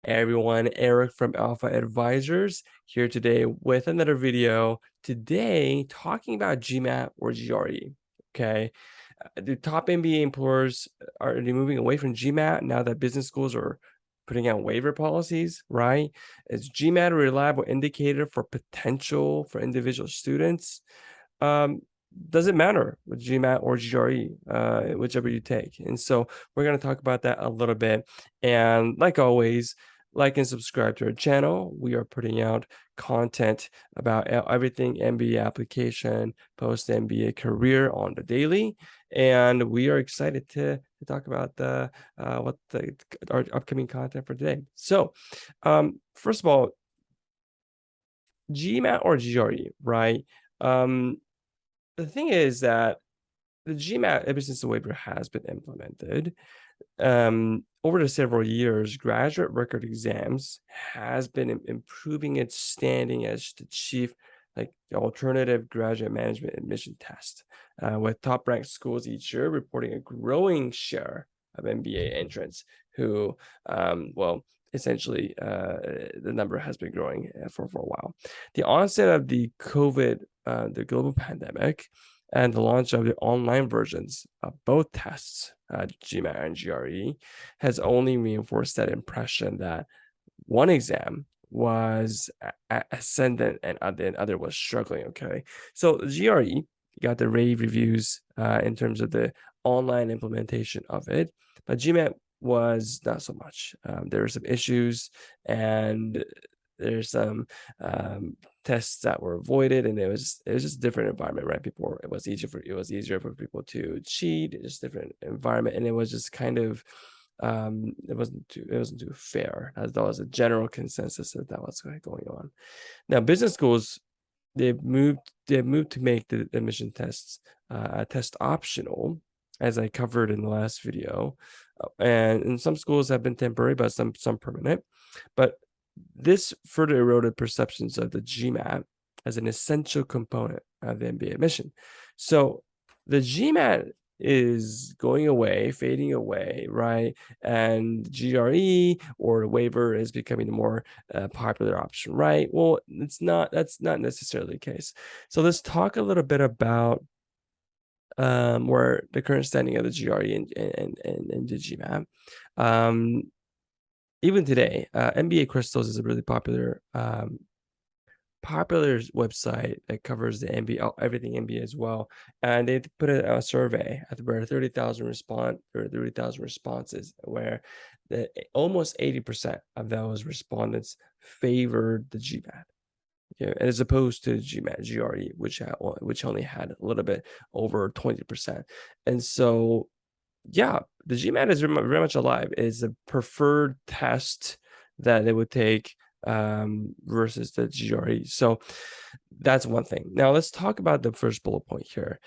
Hey everyone, Eric from Alpha Advisors here today with another video. Today, talking about GMAT or GRE. Okay, the top MBA employers are they moving away from GMAT now that business schools are putting out waiver policies, right? Is GMAT a reliable indicator for potential for individual students? Um, doesn't matter with GMAT or GRE, whichever you take. And so we're going to talk about that a little bit. And like always, like and subscribe to our channel. We are putting out content about everything MBA application, post MBA career on the daily, and we are excited to talk about our upcoming content for today. So, first of all, GMAT or GRE, right? The thing is that the GMAT, ever since the waiver has been implemented, over the several years, graduate record exams has been improving its standing as the chief, like the alternative graduate management admission test, with top ranked schools each year reporting a growing share of MBA entrants who, essentially, the number has been growing for a while. The onset of the the global pandemic, and the launch of the online versions of both tests, GMAT and GRE, has only reinforced that impression that one exam was ascendant and the other was struggling. Okay, so GRE got the rave reviews in terms of the online implementation of it, but GMAT was not so much. There were some issues, and there's some tests that were avoided, and it was just a different environment, right? It was easier for people to cheat. It's just different environment, and it was just kind of it wasn't too fair, as that was a general consensus that was going on. Now, business schools, they've moved to make the admission tests test optional, as I covered in the last video, and some schools have been temporary, but some permanent. But this further eroded perceptions of the GMAT as an essential component of the MBA admission. So the GMAT is going away, fading away, right? And GRE or the waiver is becoming the more popular option, right? Well, that's not necessarily the case. So let's talk a little bit about where the current standing of the GRE and the GMAT. Even today, MBA Crystals is a really popular website that covers the MBA, everything MBA as well. And they put a survey at where 30,000 responses, where almost 80% of those respondents favored the GMAT. Yeah, as opposed to GMAT, GRE, which only had a little bit over 20%. And so, yeah, the GMAT is very much alive. It's a preferred test that they would take versus the GRE. So that's one thing. Now let's talk about the first bullet point here.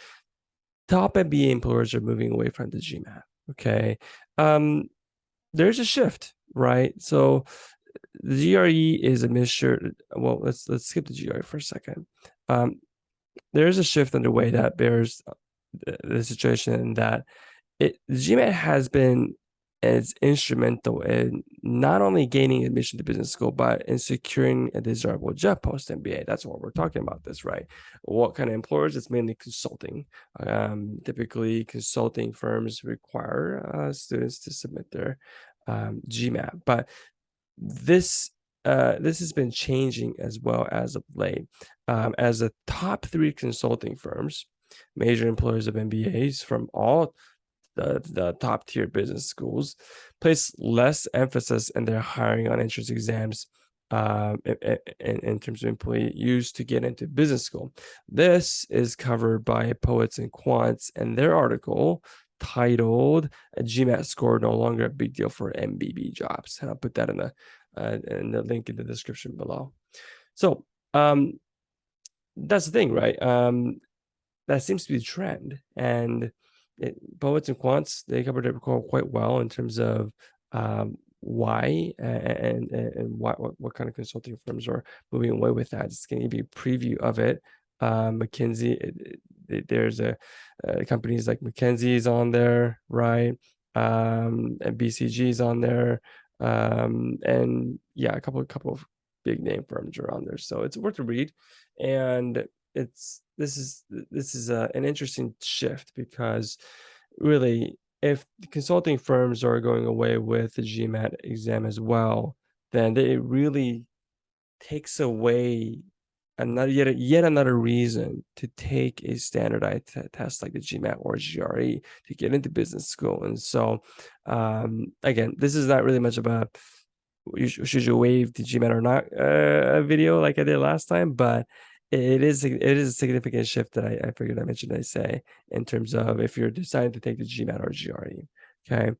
Top MBA employers are moving away from the GMAT. Okay, there's a shift, right? So the GRE is a mixture. Well, let's skip the GRE for a second. There is a shift underway that bears the situation that GMAT has been as instrumental in not only gaining admission to business school, but in securing a desirable job post MBA. That's what we're talking about this, right? What kind of employers? It's mainly consulting. Typically, consulting firms require students to submit their GMAT, but this has been changing as well as of late, as the top 3 consulting firms, major employers of MBAs from all the top tier business schools, place less emphasis in their hiring on entrance exams in terms of employee used to get into business school. This is covered by Poets and Quants and their article titled "A GMAT Score No Longer a Big Deal for MBB Jobs." And I'll put that in the link in the description below. So that's the thing, right? That seems to be the trend, and Poets and Quants, they covered it quite well in terms of why and what kind of consulting firms are moving away with that. It's going to give you a preview of it. McKinsey, there's companies like McKinsey is on there, right? And BCG is on there. And yeah, a couple of big name firms around there. So it's worth a read, and it's this is an interesting shift because really, if the consulting firms are going away with the GMAT exam as well, then they really takes away another yet another reason to take a standardized test like the GMAT or GRE to get into business school. And so, again, this is not really much of a should you waive the GMAT or not video like I did last time, but it is a significant shift that I figured I mentioned I say in terms of if you're deciding to take the GMAT or GRE. Okay.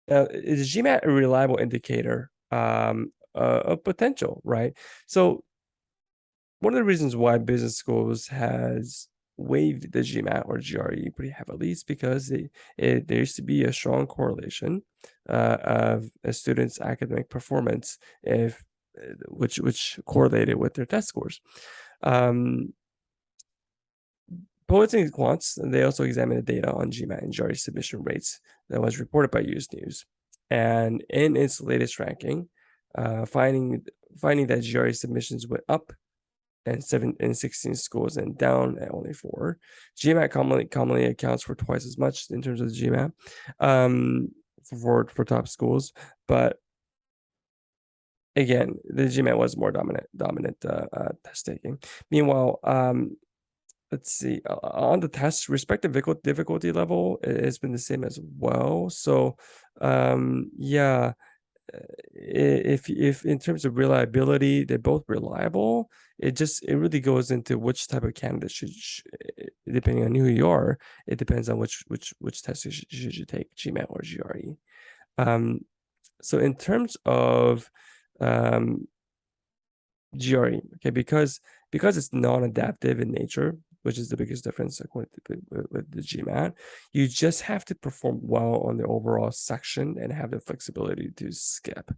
Is GMAT a reliable indicator of potential, right? So one of the reasons why business schools has waived the GMAT or GRE pretty heavily is because there used to be a strong correlation of a student's academic performance if which correlated with their test scores. Um, Poets and quants, they also examined the data on GMAT and GRE submission rates that was reported by US News. And in its latest ranking, finding that GRE submissions went up and 16 schools and down at only 4. GMAT commonly accounts for twice as much in terms of the GMAT for top schools, but again, the GMAT was more dominant test taking. Meanwhile, let's see, on the test, respective difficulty level has been the same as well. So, yeah, if in terms of reliability, they're both reliable. It really goes into which type of candidate depending on who you are, it depends on which test should you take, GMAT or GRE. Um, so in terms of um, GRE, okay, because it's non-adaptive in nature, which is the biggest difference according to with the GMAT, you just have to perform well on the overall section and have the flexibility to skip.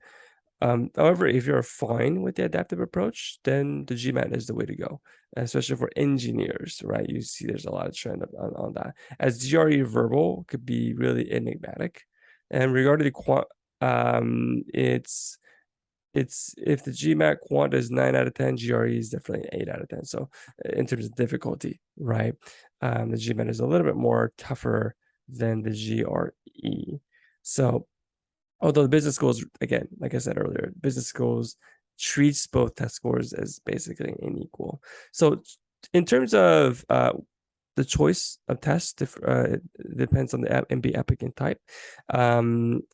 However, if you're fine with the adaptive approach, then the GMAT is the way to go, especially for engineers, right? You see there's a lot of trend on that. As GRE verbal could be really enigmatic. And regarding the quant, it's if the GMAT quant is 9 out of 10, GRE is definitely an 8 out of 10. So in terms of difficulty, right? The GMAT is a little bit more tougher than the GRE. So although the business schools, again, like I said earlier, business schools treats both test scores as basically unequal. So in terms of the choice of test, it depends on the MB applicant type,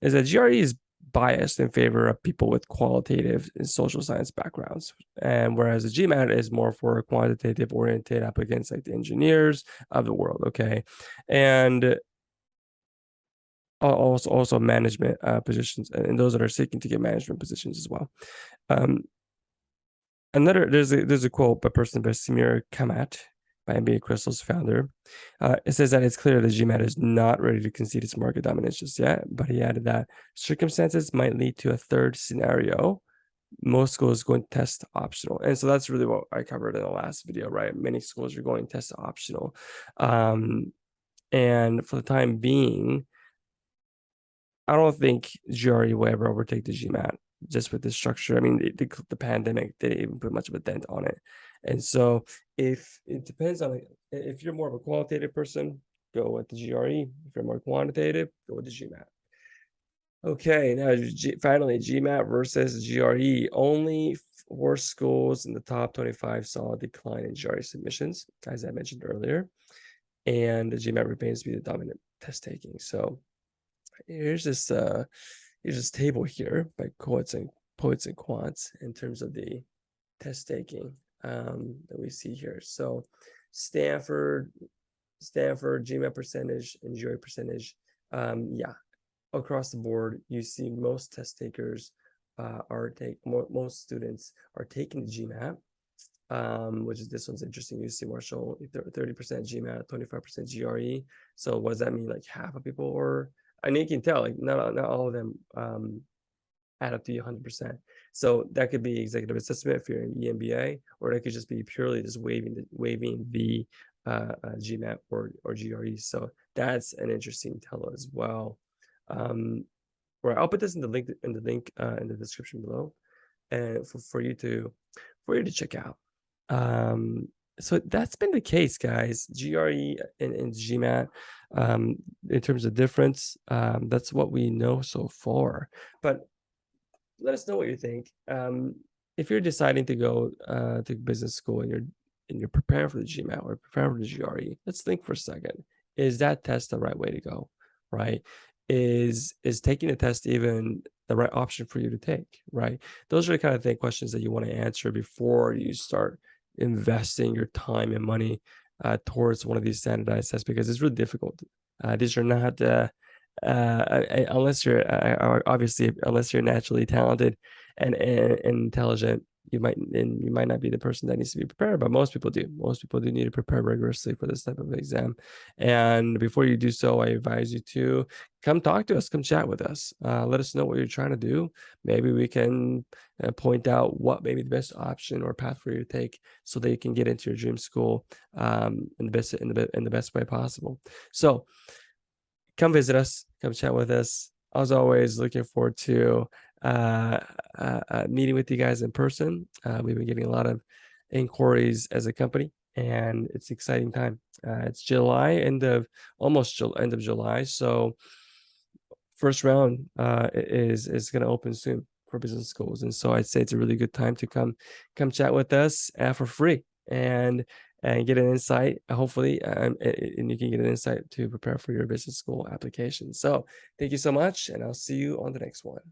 is that GRE is biased in favor of people with qualitative and social science backgrounds, and whereas the GMAT is more for quantitative oriented applicants like the engineers of the world. Okay, and also management positions and those that are seeking to get management positions as well. Um, there's a quote by person by Samir Kamat, by MBA Crystal's founder. It says that it's clear that GMAT is not ready to concede its market dominance just yet, but he added that circumstances might lead to a third scenario. Most schools going test optional, and so that's really what I covered in the last video, right? Many schools are going test optional, and for the time being, I don't think GRE will ever overtake the GMAT just with the structure. I mean, the pandemic didn't even put much of a dent on it. And so if it depends on if you're more of a qualitative person, go with the GRE. If you're more quantitative, go with the GMAT. Okay, now finally, GMAT versus GRE. Only 4 schools in the top 25 saw a decline in GRE submissions, as I mentioned earlier. And the GMAT remains to be the dominant test taking. So here's this table here by poets and quants in terms of the test taking that we see here. So Stanford GMAT percentage and GRE percentage. Yeah, across the board, you see most test takers most students are taking the GMAT. Which is this one's interesting. You see Marshall 30% GMAT, 25% GRE. So what does that mean? Like half of people or I mean you can tell like not all of them add up to 100%. So that could be executive assessment if you're in EMBA, or that could just be purely just waiving the GMAT or GRE. So that's an interesting tell as well. Or I'll put this in the link in the description below, and for you to check out. Um, so that's been the case, guys. GRE and GMAT, in terms of difference, that's what we know so far. But let us know what you think. If you're deciding to go to business school and you're preparing for the GMAT or preparing for the GRE, let's think for a second. Is that test the right way to go? Right? Is taking the test even the right option for you to take? Right? Those are the kind of questions that you want to answer before you start investing your time and money towards one of these standardized tests, because it's really difficult. These are not unless you're obviously, unless you're naturally talented and intelligent, you might not be the person that needs to be prepared, but most people do. Most people do need to prepare rigorously for this type of exam. And before you do so, I advise you to come talk to us, come chat with us. Let us know what you're trying to do. Maybe we can point out what may be the best option or path for you to take so that you can get into your dream school in the best way possible. So come visit us, come chat with us. As always, looking forward to meeting with you guys in person. We've been getting a lot of inquiries as a company, and it's an exciting time. It's July, end of July, so first round is going to open soon for business schools, and so I'd say it's a really good time to come chat with us for free and get an insight, hopefully, and you can get an insight to prepare for your business school application. So thank you so much, and I'll see you on the next one.